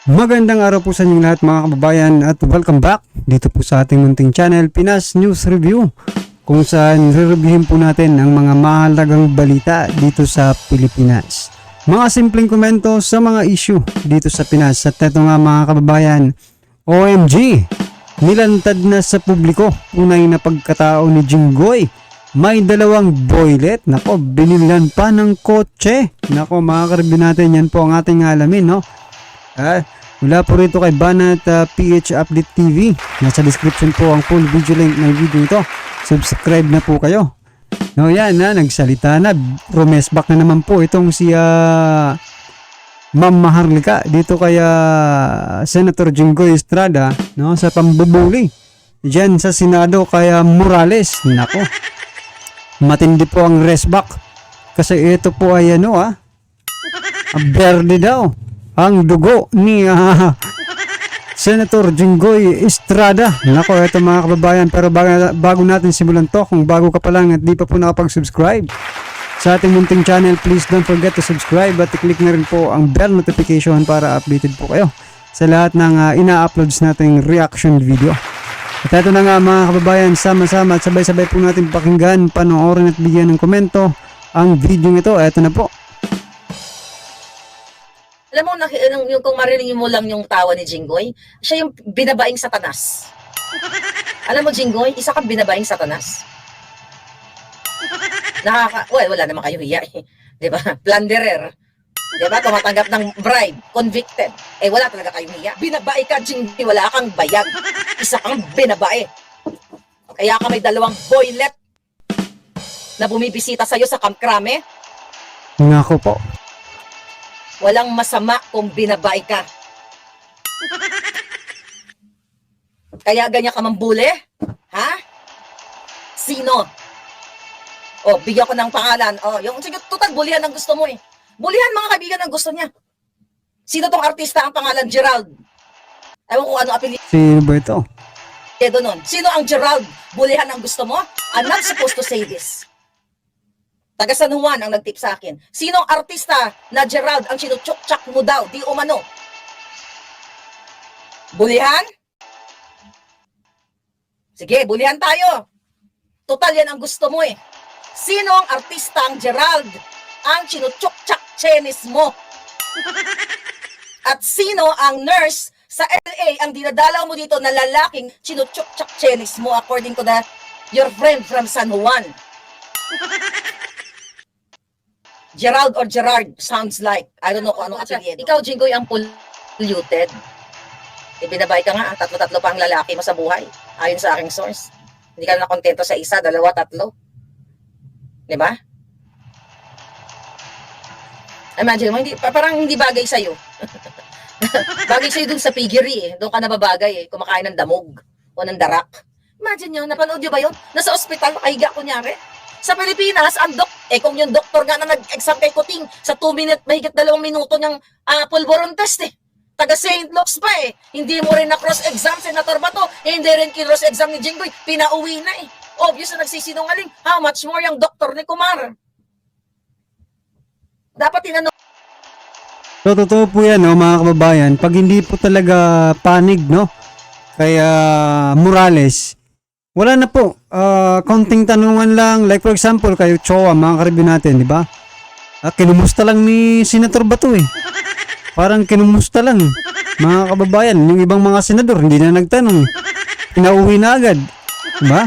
Magandang araw po sa inyong lahat mga kababayan at welcome back dito po sa ating munting channel Pinas News Review, kung saan re-reviewin po natin ang mga mahalagang balita dito sa Pilipinas. Mga simpleng komento sa mga issue dito sa Pinas. At ito nga mga kababayan, OMG! Nilantad na sa publiko unay na pagkatao ni Jinggoy. May dalawang boylet. Nako, binilan pa ng kotse. Nako mga karibin natin, yan po ang ating alamin, no? Mula po rito kay Banat PH Update TV. Nasa description po ang full video link ng video ito. Subscribe na po kayo. No, yan na, nagsalita na. Rumesback na naman po itong si Ma'am Maharlika dito kay Senator Jinggoy Estrada, no, sa pambubuli diyan sa Senado kay Morales. Nako, matindi po ang resback kasi ito po ay berde daw ang dugo ni Senator Jinggoy Estrada. Nako, ito mga kababayan, pero bago natin simulan to, kung bago ka pa lang at di pa po nakapag-subscribe sa ating munting channel, please don't forget to subscribe at i-click na rin po ang bell notification para updated po kayo sa lahat ng ina-uploads nating reaction video. At ito na nga mga kababayan, sama-sama at sabay-sabay po natin pakinggan, panoorin at bigyan ng komento ang video ito. Ito na po. Alam mo, yung kung marinig mo lang yung tawa ni Jinggoy, siya yung binabaing satanas. Alam mo, Jinggoy, isa kang binabaing satanas. Wala naman kayo hiya eh. Diba? Plunderer. Diba? Tumatanggap ng bribe. Convicted. Eh, wala talaga kayong hiya. Binabae ka, Jinggoy. Wala kang bayag. Isa kang binabae. Kaya ka may dalawang boylet na bumibisita sa'yo sa Camp Crame. Nako po. Walang masama kung binabae ka. Kaya ganyan ka mambuli? Ha? Sino? O, bigyan ko ng pangalan. O, yung sige, total, bulihan ang gusto mo eh. Bulihan mga kaibigan ang gusto niya. Sino tong artista ang pangalan? Gerald. Ewan ko ano apelyido Sino ba ito? nun. Sino ang Gerald? Bulihan ang gusto mo? I'm not supposed to say this. Taga San Juan ang nagtip sa akin. Sinong artista na Gerald ang sinutsuk-tsak mo daw? Di umano. Bulihan? Sige, bulihan tayo. Total yan ang gusto mo eh. Sinong artista ang Gerald ang sinutsuk-tsak chenis mo? At sino ang nurse sa LA ang dinadalaw mo dito na lalaking sinutsuk-tsak chenis mo according to your friend from San Juan? Gerald or Gerard sounds like. I don't know kung anong apelyido. Ikaw, Jinggoy, ang polluted. Ibinabay ka nga, tatlo-tatlo pa ang lalaki mo sa buhay. Ayon sa aking source. Hindi ka na kontento sa isa, dalawa, tatlo. Diba? Imagine mo, parang hindi bagay sa'yo. Bagay sa'yo dun sa piggery eh. Doon ka nababagay eh. Kumakain ng damog o ng darak. Imagine nyo, napanood nyo ba yun? Nasa ospital, nakahiga kunyari. Sa Pilipinas, kung yung doktor nga na nag-exam kay Kuting sa 2 minute, mahigit 2 minuto niyang pulburon test eh. Taga St. Luke's pa eh. Hindi mo rin na cross-exam, Senator Bato. Hindi rin cross-exam ni Jinggoy. Pinauwi na eh. Obvious na nagsisinungaling. How much more yung doktor ni Kumar? Dapat tinanong. So, totoo po yan, no, mga kababayan. Pag hindi po talaga panig, no, kaya Morales, wala na po. Konting tanungan lang. Like for example, kayo Choa, mga karibin natin, di ba? Kinumusta lang ni Senator Bato eh. Parang kinumusta lang. Mga kababayan, yung ibang mga senador, hindi na nagtanong. Pinauwi na agad. Di ba?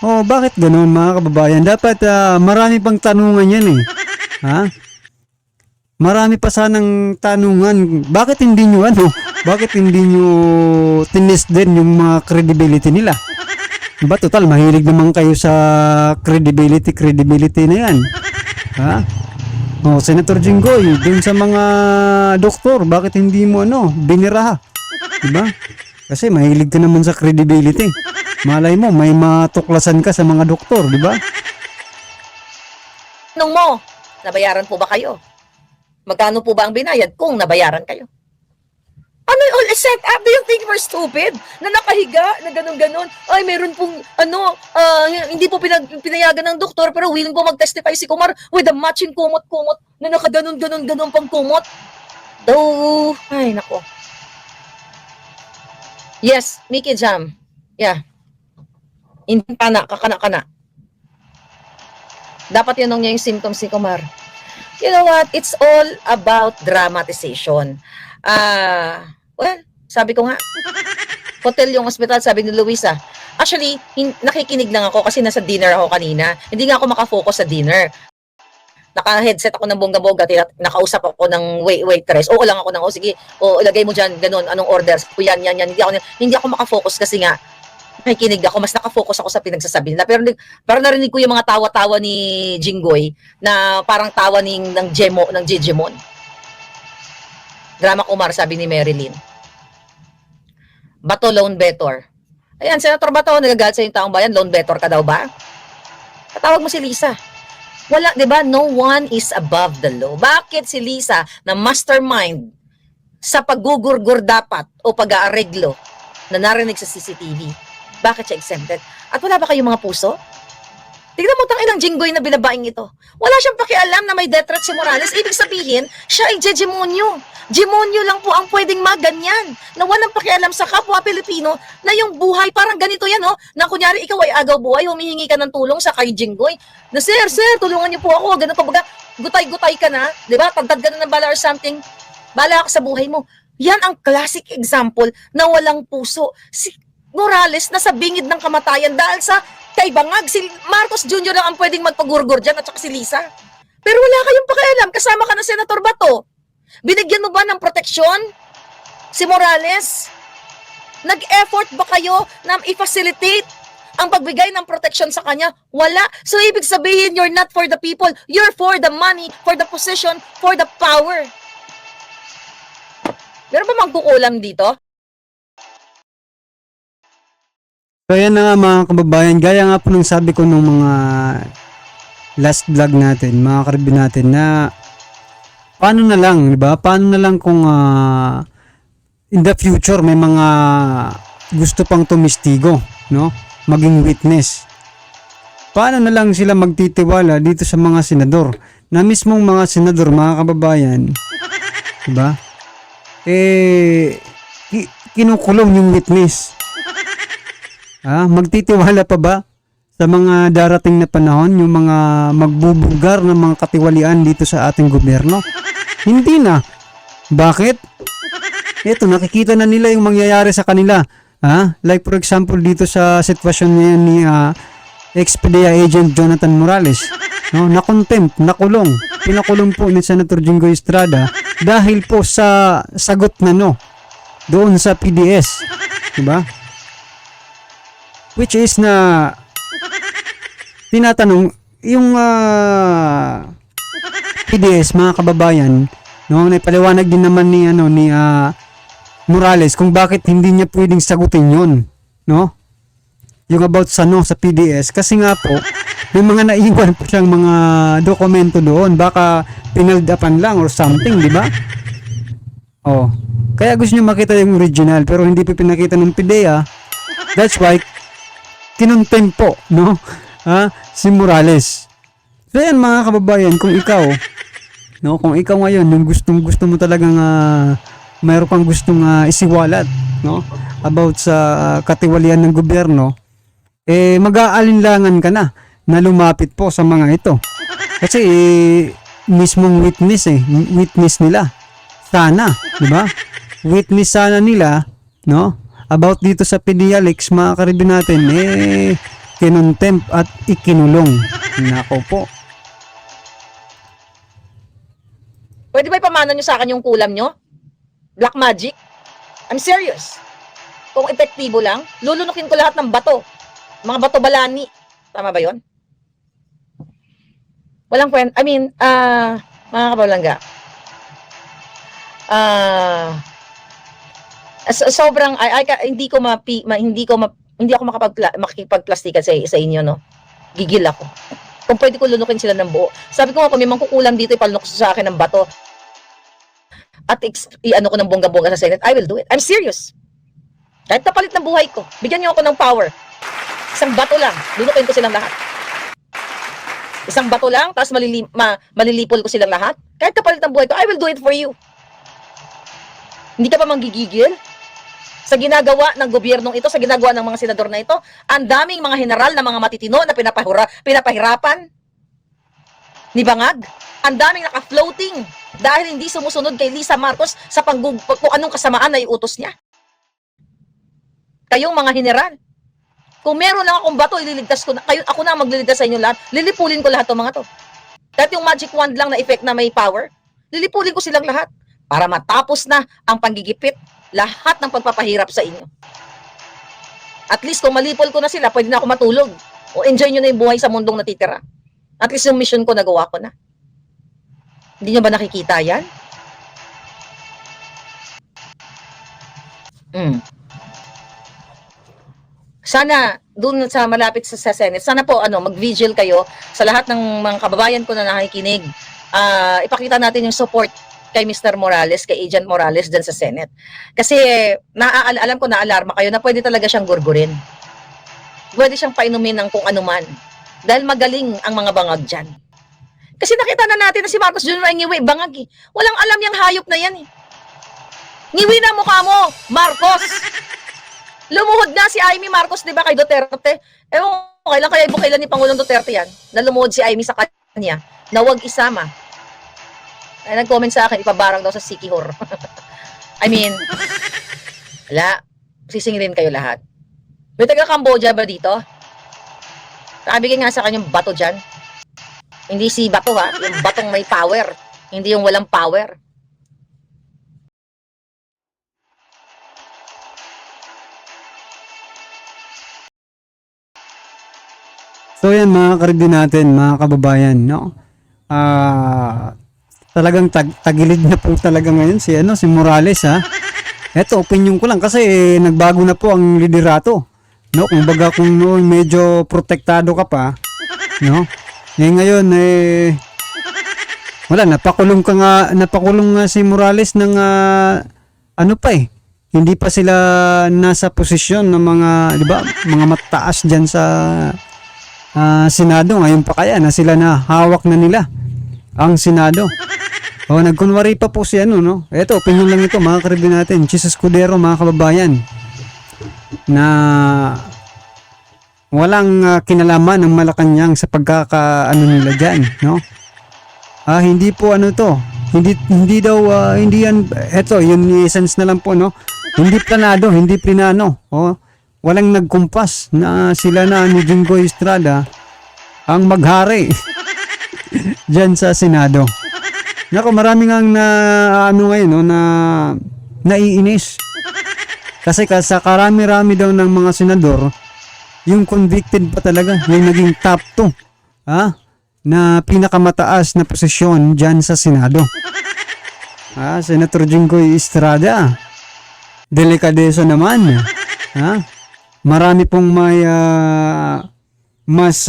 Oh, bakit ganoon mga kababayan? Dapat marami pang tanungan yan eh. Ha? Marami pa sanang tanungan. Bakit hindi nyo Bakit hindi nyo tinis din yung mga credibility nila? Diba, total, mahilig naman kayo sa credibility na yan. Ha? O, Senator Jinggoy, dun sa mga doktor, bakit hindi mo biniraha? Diba? Kasi mahilig ka naman sa credibility. Malay mo, may matuklasan ka sa mga doktor, diba? Nung mo, nabayaran po ba kayo? Magkano po ba ang binayad kung nabayaran kayo? Ano yung all set up? Do you think we're stupid? Na nakahiga, na ganun-ganun. Ay, meron pong, hindi po pinayagan ng doktor, pero willing po mag-testify si Kumar with a matching kumot-kumot na nakaganon-ganon-ganon pang kumot. Though, ay nako. Yes, Mickey Jam. Yeah. Hindi kana, kakana-kana. Dapat yun niya yung symptoms ni Kumar. You know what? It's all about dramatization. Well, sabi ko nga, hotel yung hospital, sabi ni Luisa. Actually, nakikinig lang ako kasi nasa dinner ako kanina. Hindi nga ako makafocus sa dinner. Naka-headset ako ng bongga-bongga, nakausap ako ng waitress. Oo lang ako ng, sige, ilagay mo dyan, ganun, anong orders. Yan. Hindi ako makafocus kasi nga, nakikinig ako, mas nakafocus ako sa pinagsasabi nila. Pero parang narinig ko yung mga tawa-tawa ni Jinggoy na parang tawa ng Jejemon. Drama Kumar, sabi ni Marilyn. Bato, lone better. Ayan, Senator Bato, nagagalit sa yung taong bayan, lone better ka daw ba? Patawag mo si Lisa. Wala, 'di ba? No one is above the law. Bakit si Lisa na mastermind sa paggugurgur dapat o pag-aareglo na narinig sa CCTV? Bakit siya exempted? At wala ba kayong mga puso? Tignan mo tang ilang Jinggoy na binabaing ito. Wala siyang pakialam na may death threat si Morales. Ibig sabihin, siya ay Jejemonyo. Jemonyo lang po ang pwedeng maganyan. Na walang pakialam sa kapwa Pilipino na yung buhay parang ganito yan, oh. Na kunyari ikaw ay agaw buhay, humihingi ka ng tulong sa kay Jinggoy. Na sir, tulungan niyo po ako. Ganun pa baga, gutay-gutay ka na. Diba? Tagtad ka na ng bala or something. Bala ka sa buhay mo. Yan ang classic example na walang puso. Si Morales nasa bingid ng kamatayan dahil sa kay Bangag. Si Marcos Jr. lang ang pwedeng magpagurgur dyan at saka si Lisa. Pero wala kayong pakialam. Kasama ka ng Senator Bato. Binigyan mo ba ng proteksyon si Morales? Nag-effort ba kayo na i-facilitate ang pagbigay ng proteksyon sa kanya? Wala. So, ibig sabihin, you're not for the people. You're for the money, for the position, for the power. Meron ba magkukulam dito? So yan na nga mga kababayan, gaya nga po nung sabi ko nung mga last vlog natin, mga karibin natin na paano na lang, di ba? Paano na lang kung in the future may mga gusto pang tumistigo, no? Maging witness. Paano na lang sila magtitiwala dito sa mga senador? Na mismong mga senador, mga kababayan, di ba? Kinukulong yung witness. Magtitiwala pa ba sa mga darating na panahon yung mga magbubugar ng mga katiwalian dito sa ating gobyerno? Hindi na. Bakit? Ito, nakikita na nila yung mangyayari sa kanila. Like for example dito sa sitwasyon ngayon ni ex-PDEA agent Jonathan Morales. No? Na-contempt, nakulong. Pinakulong po ni Senator Jinggoy Estrada dahil po sa sagot na no doon sa PDS. Diba? Which is na tinatanong yung PDS, mga kababayan, no, naipaliwanag din naman ni Morales kung bakit hindi niya pwedeng sagutin yun, no? Yung about sa PDS kasi nga po may mga naiwan po siyang mga dokumento doon, baka pinaldapan lang or something, di ba? Kaya gusto niyo makita yung original pero hindi pa pinakita ng PDEA. That's why kinontempo, no? Si Morales. So yan mga kababayan, kung ikaw ngayon, yung gusto mo talagang mayroon kang gustong isiwalat, no? About sa katiwalian ng gobyerno, mag-aalinlangan ka na lumapit po sa mga ito. Kasi mismong witness nila. Sana, di ba? Witness sana nila, no? About dito sa PDEA leaks, mga karibin natin, kinontempt at ikinulong. Nako po. Pwede ba ipamana nyo sa akin yung kulam nyo? Black magic? I'm serious. Kung epektibo lang, lulunukin ko lahat ng bato. Mga bato balani. Tama ba yon? Walang kwenta. Mga kabalangga. Sobrang hindi ako makipagplastikan sa inyo, no. Gigil ako. Kung pwede ko lunukin sila ng buo. Sabi ko nga, kung may mangkukulam dito, ipalunok sa akin ng bato. At i-ano ko ng bongga-bongga sa Senate, I will do it. I'm serious. Kahit napalit ng buhay ko, bigyan niyo ako ng power. Isang bato lang, lunukin ko silang lahat. Isang bato lang, tapos malilipol ko silang lahat. Kahit kapalit ng buhay ko, I will do it for you. Hindi ka pa manggigigil? Sa ginagawa ng gobyernong ito, sa ginagawa ng mga senador na ito, ang daming mga general na mga matitino na pinapahirapan ni Bangag. Ang daming naka-floating dahil hindi sumusunod kay Lisa Marcos sa kung anong kasamaan na iutos niya. Kayong mga general, kung meron lang akong bato, ililigtas ko na, ako na magliligtas sa inyo lahat, lilipulin ko lahat ng mga to. Kahit yung magic wand lang na effect na may power, lilipulin ko silang lahat para matapos na ang panggigipit, lahat ng pagpapahirap sa inyo. At least kung malipol ko na sila, pwede na ako matulog. O enjoy nyo na yung buhay sa mundong natitira. At least yung mission ko, nagawa ko na. Hindi nyo ba nakikita yan? Sana, dun sa malapit sa Senate, sana po mag-vigil kayo sa lahat ng mga kababayan ko na nakikinig. Ipakita natin yung support kay Mr. Morales, kay Agent Morales dyan sa Senate. Kasi alam ko na alarma kayo na pwede talaga siyang gurgurin. Pwede siyang painumin ng kung anuman. Dahil magaling ang mga bangag dyan. Kasi nakita na natin na si Marcos Jr. ay ngiwi, bangag eh. Walang alam yung hayop na yan eh. Ngiwi na mukha mo, Marcos! Lumuhod na si Amy Marcos, di ba, kay Duterte? Kailan kaya ibukailan ni Pangulong Duterte yan? Na lumuhod si Amy sa kanya, na huwag isama. Ay, nag-comment sa akin, ipabarang daw sa Sikihor. I mean, wala. Sisingilin kayo lahat. May taga-Cambodia ba dito? Kabigay nga sa kanyang bato dyan. Hindi si bato ha, yung batong may power. Hindi yung walang power. So yan mga karibdi natin, mga kababayan, no? Talagang tagilid na po talaga ngayon si Morales, ha. Eto, opinion ko lang kasi nagbago na po ang liderato. No, kumbaga kung noon medyo protektado ka pa, no? Ngayon wala, napakulong nga si Morales ng hindi pa sila nasa posisyon ng mga, di ba, mga mataas diyan sa Senado. Ngayon pa kaya na sila na hawak na nila ang Senado. Nagkunwari pa po si no? Ito, opinion lang ito, mga karibin natin. Chis Escudero, mga kababayan, na walang kinalaman ng Malacanang sa nila dyan, no? Hindi po to. Hindi daw, hindi yan, eto, yun essence na lang po, no? Hindi planado, hindi plinano. Walang nagkumpas na sila na ni Jinggoy Estrada ang maghari dyan sa Senado. Nako, marami ngang ngayon, no, na naiinis. Kasi sa karami-rami daw ng mga senador, yung convicted pa talaga, yung naging top 2, na pinakamataas na posisyon dyan sa Senado. Senator Jinggoy Estrada, delikadesa naman. Marami pong may mas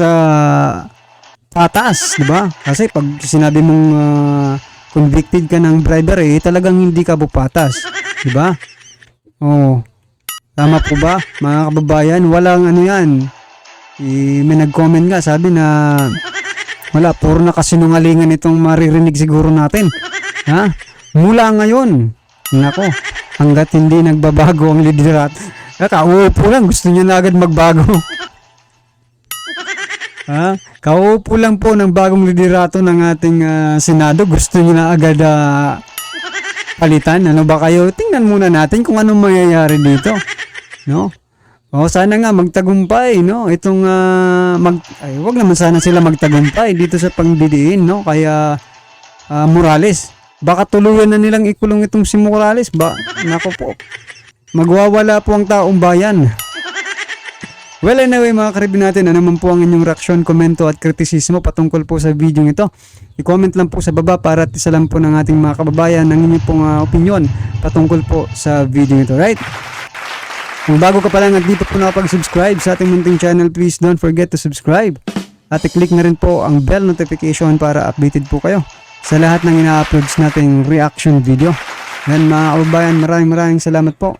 patas, di ba? Kasi pag sinabi mong convicted ka ng bribery, talagang hindi ka bupatas, di ba? Tama po ba, mga kababayan? Walang yan. May nag-comment nga, sabi na wala, puro na kasinungalingan itong maririnig siguro natin. Mula ngayon, nako, hanggat hindi nagbabago ang liderato. Kauupo lang, gusto niya na agad magbago. Kauupo lang po ng bagong liderato ng ating Senado, gusto niya na agad palitan. Ano ba kayo? Tingnan muna natin kung anong mangyayari dito, no? Sana nga magtagumpay, no? Itong wag naman sana sila magtagumpay dito sa pangdidiin, no? Kaya Morales, baka tuluyan na nilang ikulong itong si Morales, nako po. Magwawala po ang taong bayan. Well, anyway, mga karibin natin, ano naman po ang inyong reaksyon, komento at kritisismo patungkol po sa video ito? I-comment lang po sa baba para at isa lang po ng ating mga kababayan ng inyong pong opinion patungkol po sa video ito, right? Kung bago ka pa lang at di pa po nakapag-subscribe sa ating munting channel, please don't forget to subscribe. At i-click na rin po ang bell notification para updated po kayo sa lahat ng ina-uploads nating reaction video. Yan mga kababayan, maraming salamat po.